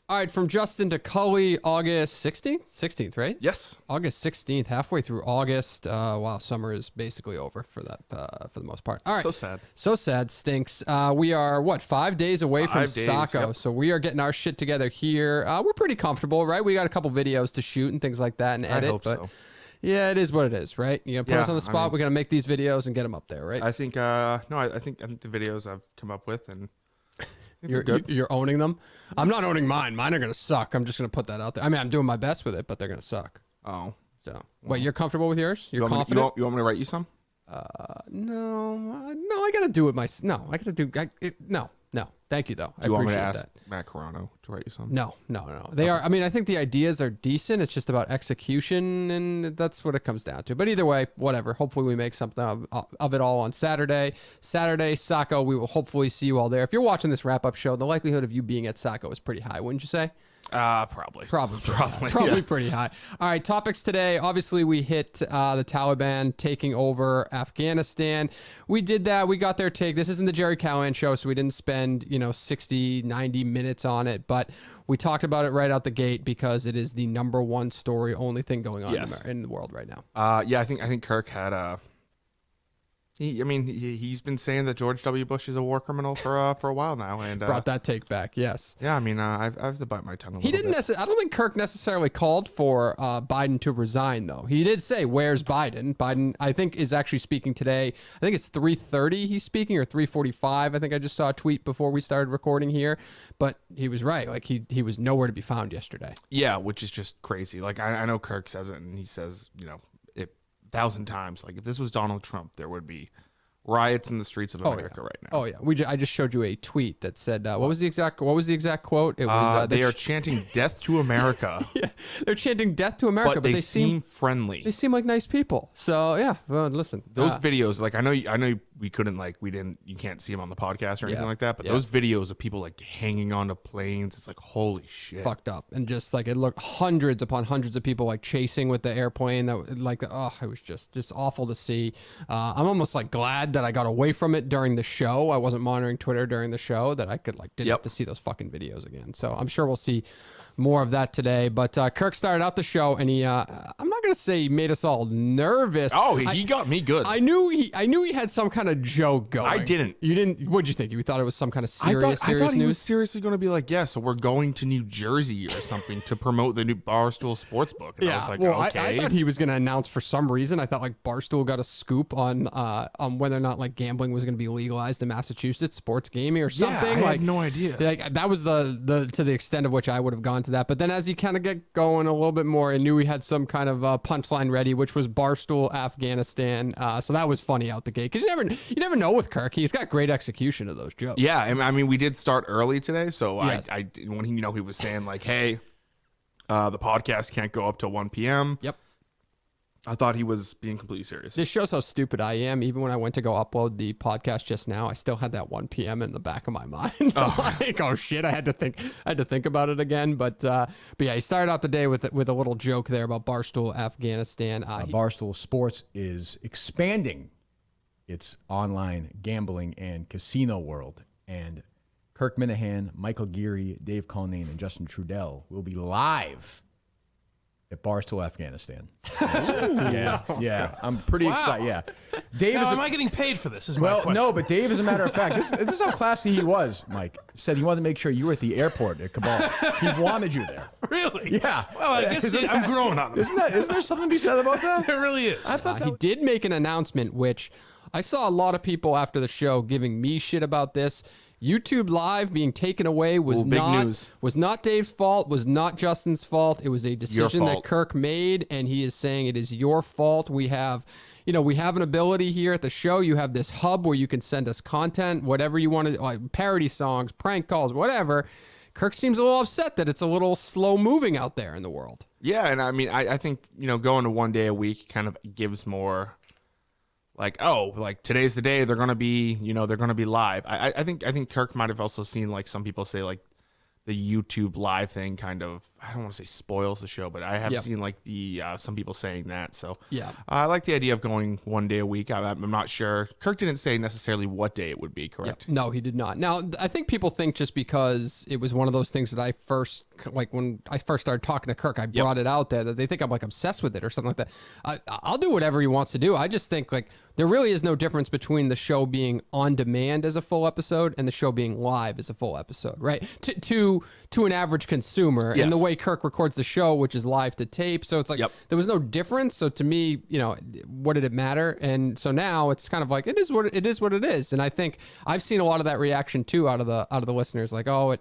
All right, from Justin to Cully, August 16th? 16th, right? Yes. August 16th, halfway through August. Wow, summer is basically over for that, for the most part. All right. So sad. So sad, stinks. We are, 5 days away from 5 days, Saco, yep. so we are getting our shit together here. We're pretty comfortable, right? We got a couple videos to shoot and things like that and edit. I hope but so. Yeah, it is what it is, right? You know, put us on the spot. We're going to make these videos and get them up there, right? I think, I think the videos I've come up with and... You're owning them. I'm not owning mine. Mine are gonna suck. I'm just gonna put that out there. I mean, I'm doing my best with it, but they're gonna suck. Oh. So, wait, you're comfortable with yours? You're you confident? You want me to write you some? No. I gotta do it myself. No, I gotta do. No. Thank you though. I Do you want me appreciate to ask that. Matt Carano to write you some? No. They are. I mean, I think the ideas are decent. It's just about execution, and that's what it comes down to. But either way, whatever. Hopefully, we make something of it all on Saturday. Saturday, Saco. We will hopefully see you all there. If you're watching this wrap-up show, the likelihood of you being at Saco is pretty high, wouldn't you say? Probably. Probably Yeah. pretty high. All right, topics today. Obviously, we hit the Taliban taking over Afghanistan. We did that. We got their take. This isn't the Jerry Callahan show, so we didn't spend, 60, 90 minutes on it. But we talked about it right out the gate because it is the number one story, only thing going on in the world right now. Yeah, I think Kirk had he's been saying that George W. Bush is a war criminal for a while now, and Brought that take back, yes. Yeah, I mean, I have to bite my tongue a little bit. I don't think Kirk necessarily called for Biden to resign, though. He did say, "Where's Biden?" Biden, I think, is actually speaking today. I think it's 3:30 he's speaking, or 3:45. I think I just saw a tweet before we started recording here. But he was right. Like, he was nowhere to be found yesterday. Yeah, which is just crazy. Like, I know Kirk says it, and he says, 1,000 times, like, if this was Donald Trump, there would be riots in the streets of America right now. Oh yeah, I just showed you a tweet that said what was the exact quote? It was they are chanting "Death to America." Yeah, they're chanting "Death to America," but they seem friendly. They seem like nice people. So yeah, well, listen, those videos, like I know we couldn't, like, you can't see them on the podcast or anything like that, but those videos of people like hanging onto planes, it's like, holy shit, fucked up. And just like, it looked hundreds upon hundreds of people like chasing with the airplane. That, like, it was just awful to see. I'm almost like glad that I got away from it during the show. I wasn't monitoring Twitter during the show, that I could didn't have to see those fucking videos again. So I'm sure we'll see more of that today. But Kirk started out the show, and he I'm not gonna say he made us all nervous. Oh, he got me good. I knew he had some kind of joke going. I didn't. You didn't? What'd you think? You thought it was some kind of serious I thought he news? was seriously going to be like, so we're going to New Jersey or something to promote the new Barstool Sportsbook. And I was like, okay. I thought he was going to announce for some reason. I thought like Barstool got a scoop on whether or not like gambling was going to be legalized in Massachusetts, sports gaming or something. I had no idea. Like, that was the to the extent of which I would have gone to that. But then as he kind of get going a little bit more, I knew he had some kind of punchline ready, which was Barstool Afghanistan. So that was funny out the gate, because you never know with Kirk. He's got great execution of those jokes. Yeah, I mean, we did start early today, so Yes. I when he was saying like, hey, the podcast can't go up till 1 p.m. Yep. I thought he was being completely serious. This shows how stupid I am. Even when I went to go upload the podcast just now, I still had that 1 p.m. in the back of my mind. Like, oh shit, I had to think about it again. But yeah, he started out the day with a little joke there about Barstool Afghanistan. Barstool Sports is expanding its online gambling and casino world, and Kirk Minahan, Michael Geary, Dave Cullinane, and Justin Trudell will be live at Barstool, Afghanistan. Yeah. I'm pretty excited. Yeah. Dave Am I getting paid for this? Is my question. no, but Dave, as a matter of fact, this is how classy he was, Mike. Said he wanted to make sure you were at the airport at Kabul. He wanted you there. Really? Yeah. Well, I guess I'm growing on this. Isn't there something to be said about that? There really is. I thought He did make an announcement, which I saw a lot of people after the show giving me shit about this. YouTube Live being taken away was not Dave's fault, was not Justin's fault. It was a decision that Kirk made, and he is saying it is your fault. We have an ability here at the show. You have this hub where you can send us content, whatever you want to, like parody songs, prank calls, whatever. Kirk seems a little upset that it's a little slow moving out there in the world. Yeah, and I mean, I think, going to 1 day a week kind of gives more, like, like today's the day they're gonna be live. I think Kirk might have also seen, like, some people say, like, the YouTube live thing kind of I don't want to say spoils the show, but I have seen like the some people saying that. So Yeah. I like the idea of going one day a week. I'm not sure. Kirk didn't say necessarily what day it would be, correct? No, he did not. Now, I think people think just because it was one of those things that I first, like when I first started talking to Kirk, I brought it out there, that they think I'm like obsessed with it or something like that. I'll do whatever he wants to do. I just think like there really is no difference between the show being on demand as a full episode and the show being live as a full episode, right? To an average consumer, and the way Kirk records the show, which is live to tape. So it's like there was no difference. So to me, what did it matter? And so now it's kind of like it is what it is. And I think I've seen a lot of that reaction too out of the listeners, like, oh,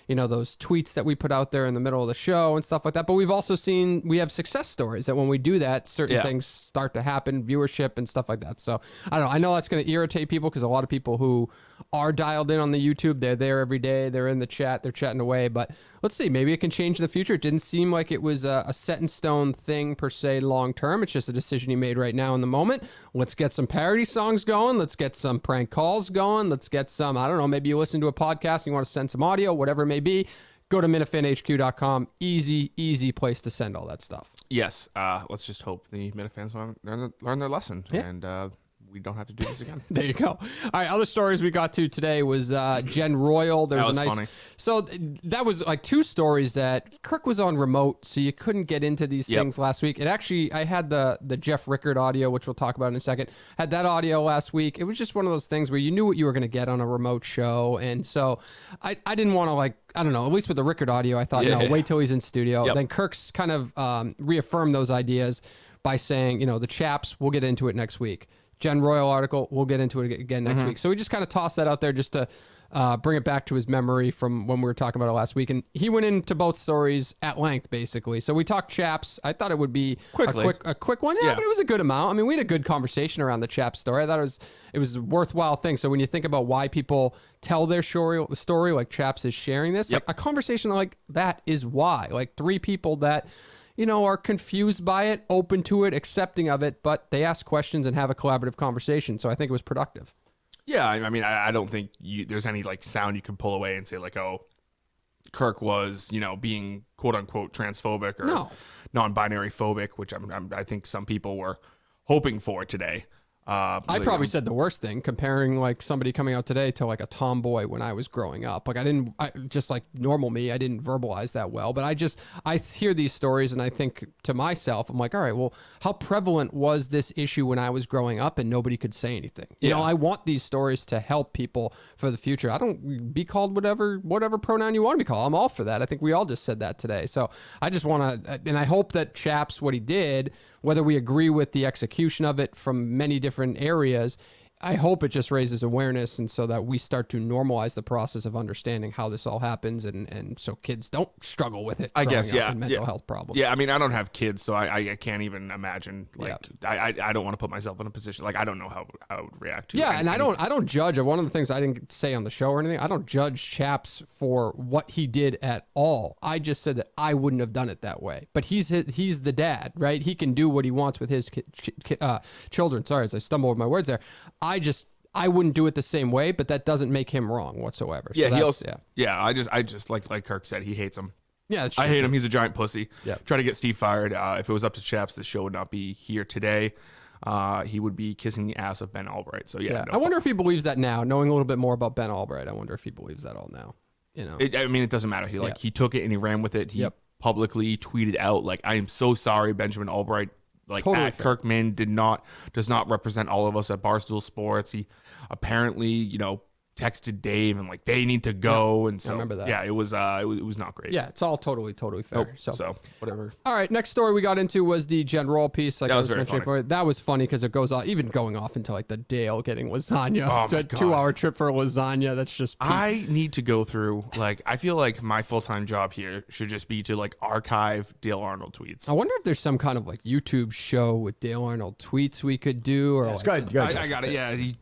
those tweets that we put out there in the middle of the show and stuff like that. But we've also seen, we have success stories that when we do that, certain things start to happen, viewership and stuff like that. So I don't know. I know that's going to irritate people because a lot of people who are dialed in on the YouTube, they're there every day. They're in the chat. They're chatting away. But let's see. Maybe it can change in the future. It didn't seem like it was a set in stone thing per se long term. It's just a decision he made right now in the moment. Let's get some parody songs going. Let's get some prank calls going. Let's get some, I don't know, maybe you listen to a podcast and you want to send some audio, whatever it may be. Go to MinuteFanHQ.com. Easy place to send all that stuff. Yes. Let's just hope the Minifans learn their lesson and we don't have to do this again. There you go. All right, other stories we got to today was Jen Royal. There was a nice funny. So that was like two stories that Kirk was on remote, so you couldn't get into these things last week. It actually, I had the Jeff Rickard audio, which we'll talk about in a second. Had that audio last week. It was just one of those things where you knew what you were going to get on a remote show, and so I didn't want to like, I don't know, at least with the Rickard audio, I thought, wait till he's in studio. Then Kirk's kind of reaffirmed those ideas by saying, the chaps, we'll get into it next week. Jen Royal article, we'll get into it again next week. So we just kind of tossed that out there just to bring it back to his memory from when we were talking about it last week. And he went into both stories at length, basically. So we talked chaps. I thought it would be a quick one. Yeah, but it was a good amount. I mean, we had a good conversation around the chaps story. I thought it was a worthwhile thing. So when you think about why people tell their story like chaps is sharing this, like a conversation like that is why. Like three people that are confused by it, open to it, accepting of it, but they ask questions and have a collaborative conversation. So I think it was productive. Yeah, I mean, I don't think there's any like sound you can pull away and say like, oh, Kirk was, being quote unquote transphobic or non-binary phobic, which I think some people were hoping for today. I probably said the worst thing, comparing like somebody coming out today to like a tomboy when I was growing up. Like I just like normal me, I didn't verbalize that well, but I hear these stories and I think to myself, I'm like, all right, well, how prevalent was this issue when I was growing up and nobody could say anything? You know, I want these stories to help people for the future. I don't be called whatever pronoun you want to be called. I'm all for that. I think we all just said that today. So I just want to, and I hope that Chaps, what he did, whether we agree with the execution of it from many different areas, I hope it just raises awareness, and so that we start to normalize the process of understanding how this all happens, and so kids don't struggle with it. I guess, and mental health problems. Yeah, I mean, I don't have kids, so I can't even imagine. Like, I don't want to put myself in a position like I don't know how I would react to. And I don't judge. One of the things I didn't say on the show or anything, I don't judge Chaps for what he did at all. I just said that I wouldn't have done it that way. But he's the dad, right? He can do what he wants with his children. Sorry, as I stumble over my words there. I wouldn't do it the same way, but that doesn't make him wrong whatsoever. Yeah, I just like Kirk said, he hates him. Yeah, I hate him. He's a giant pussy. Yeah. Try to get Steve fired. If it was up to Chaps, the show would not be here today. He would be kissing the ass of Ben Albright. So I wonder if he believes that now, knowing a little bit more about Ben Albright. I wonder if he believes that all now. It doesn't matter. He took it and he ran with it. He publicly tweeted out like, "I am so sorry, Benjamin Albright." Like totally Kirkman does not represent all of us at Barstool Sports. He apparently, texted Dave and like they need to go, and so I remember that. Yeah, it was not great. Yeah, it's all totally fair. So whatever. All right, next story we got into was the Jen Royal piece. Like that was very funny. That was funny because it goes on, even going off into like the Dale getting lasagna. Oh my a 2-hour trip for lasagna. That's just peak. I need to go through I feel like my full-time job here should just be to like archive Dale Arnold tweets. I wonder if there's some kind of like YouTube show with Dale Arnold tweets we could do, or I got it. Yeah, he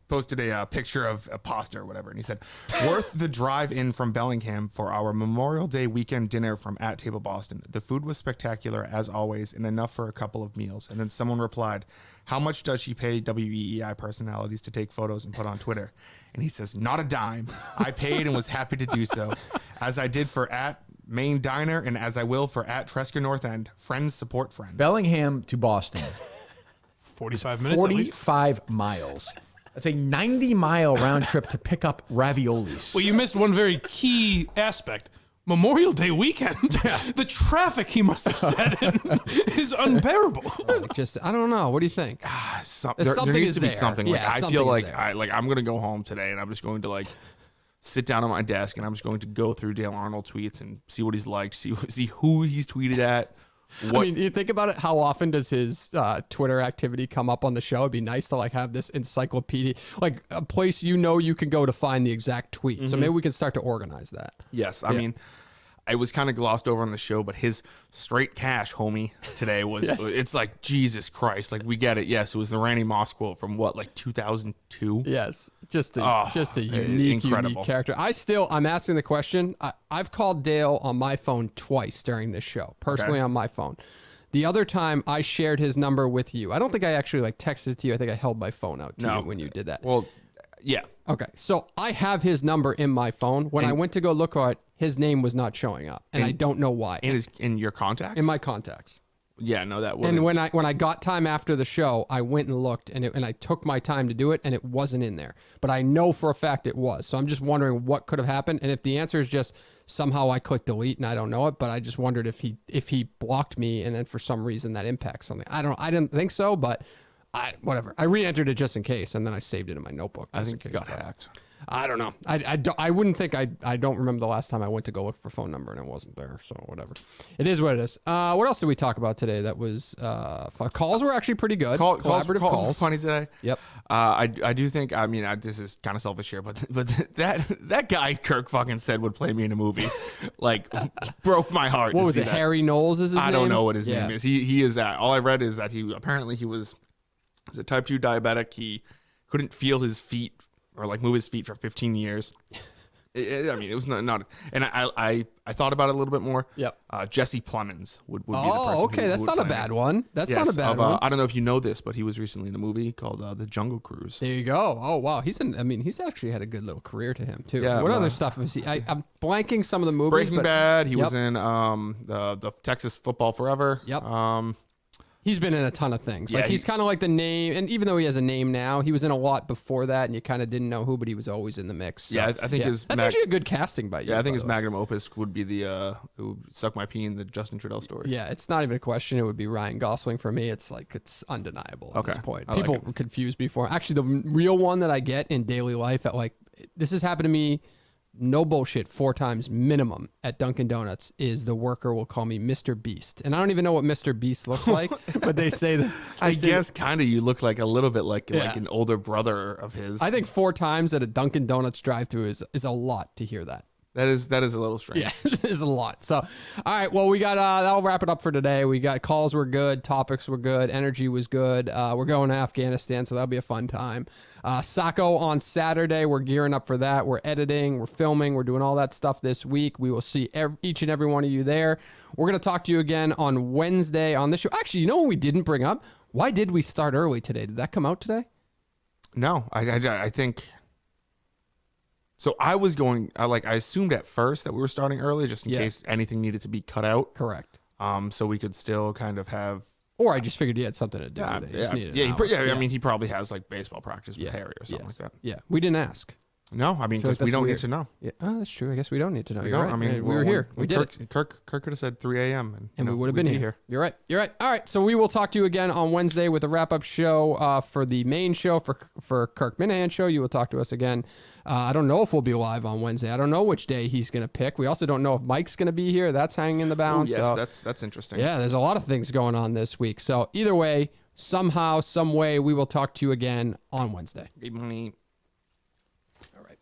posted a picture of a pasta or whatever, and he said, "Worth the drive in from Bellingham for our Memorial Day weekend dinner from at Table Boston. The food was spectacular as always, and enough for a couple of meals." And then someone replied, "How much does she pay WEEI personalities to take photos and put on Twitter?" And he says, "Not a dime. I paid and was happy to do so, as I did for at Main Diner, and as I will for at Tresker North End. Friends support friends. Bellingham to Boston. 45 minutes at least. 45 miles. That's a 90-mile round trip to pick up raviolis. Well, you missed one very key aspect. Memorial Day weekend. The traffic he must have sat in is unbearable. I don't know. What do you think? There needs to be something. Like, Yeah, I feel like there. I'm gonna go home today and I'm just going to like sit down on my desk and I'm just going to go through Dale Arnold tweets and see what he's liked, see who he's tweeted at. I mean, you think about it, how often does his Twitter activity come up on the show? It'd be nice to like have this encyclopedia, like a place you can go to find the exact tweet. So maybe we can start to organize that. Yes, I mean, I was kind of glossed over on the show, but his straight cash homie today was, Yes. It's like, Jesus Christ. Like, we get it. Yes, it was the Randy Moss quote from what, like 2002? Yes, just a unique character. I'm asking the question. I've called Dale on my phone twice during this show, personally on my phone. The other time I shared his number with you. I don't think I actually like texted it to you. I think I held my phone out to you when you did that. Well, yeah. Okay, so I have his number in my phone. When I went to go look for it, his name was not showing up, and I don't know why. In your contacts? In my contacts. Yeah, no, that wouldn't. And when I got time after the show, I went and looked, and I took my time to do it, and it wasn't in there. But I know for a fact it was. So I'm just wondering what could have happened, and if the answer is just somehow I clicked delete and I don't know it, but I just wondered if he blocked me, and then for some reason that impacts something. I didn't think so, but whatever. I re-entered it just in case, and then I saved it in my notebook. I think it got hacked. I don't know. I wouldn't think I don't remember the last time I went to go look for phone number and it wasn't there. So whatever. It is what it is. What else did we talk about today that was fun? Calls were actually pretty good. Collaborative calls. Were funny today. Yep. I do think, I mean, this is kind of selfish here, but that guy Kirk fucking said would play me in a movie, like, broke my heart. What was it? Harry Knowles is his name? I don't know what his name is. He is that. All I read is that he was a type 2 diabetic. He couldn't feel his feet or like move his feet for 15 years. I mean, it was not and I thought about it a little bit more. Yep. Jesse Plemons would be the person. Oh, okay. That's not a bad one. That's not a bad one. I don't know if you know this, but he was recently in a movie called The Jungle Cruise. There you go. Oh, wow. He's actually had a good little career to him, too. Yeah, what other stuff is he? I'm blanking some of the movies. Breaking Bad. He was in the Texas Football Forever. Yep. He's been in a ton of things. Yeah, like he's kind of like the name, and even though he has a name now, he was in a lot before that, and you kind of didn't know who, but he was always in the mix. So, yeah, I think that's actually a good casting by you. Yeah, I think his magnum opus would be it would Suck My Peen, the Justin Trudell story. Yeah, it's not even a question. It would be Ryan Gosling for me. It's undeniable at this point. People were confused before. Actually, the real one that I get in daily life this has happened to me. No bullshit, 4 times minimum at Dunkin' Donuts is the worker will call me Mr. Beast. And I don't even know what Mr. Beast looks like, but they say that. I guess kind of you look like a little bit like an older brother of his. I think 4 times at a Dunkin' Donuts drive-thru is a lot to hear that. That is a little strange. Yeah, it is a lot. So, all right. Well, we got that'll wrap it up for today. We got calls were good, topics were good, energy was good. We're going to Afghanistan, so that'll be a fun time. Sacco on Saturday. We're gearing up for that. We're editing, we're filming, we're doing all that stuff this week. We will see each and every one of you there. We're going to talk to you again on Wednesday on this show. Actually, you know what we didn't bring up? Why did we start early today? Did that come out today? No, I think. So I assumed at first that we were starting early just in case anything needed to be cut out. Correct. So we could still kind of have. Or I just figured he had something to do with it. I mean, he probably has like baseball practice with Harry or something like that. Yeah, we didn't ask. No, I mean, because we don't need to know. Yeah, that's true. I guess we don't need to know. You're right. I mean, we were here. We did it. Kirk could have said 3 a.m. and we would have been here. You're right. All right. So we will talk to you again on Wednesday with a wrap-up show for the main show for Kirk Minahan show. You will talk to us again. I don't know if we'll be live on Wednesday. I don't know which day he's going to pick. We also don't know if Mike's going to be here. That's hanging in the balance. Yes, so, that's interesting. Yeah, there's a lot of things going on this week. So either way, somehow, some way, we will talk to you again on Wednesday. Good morning. All right.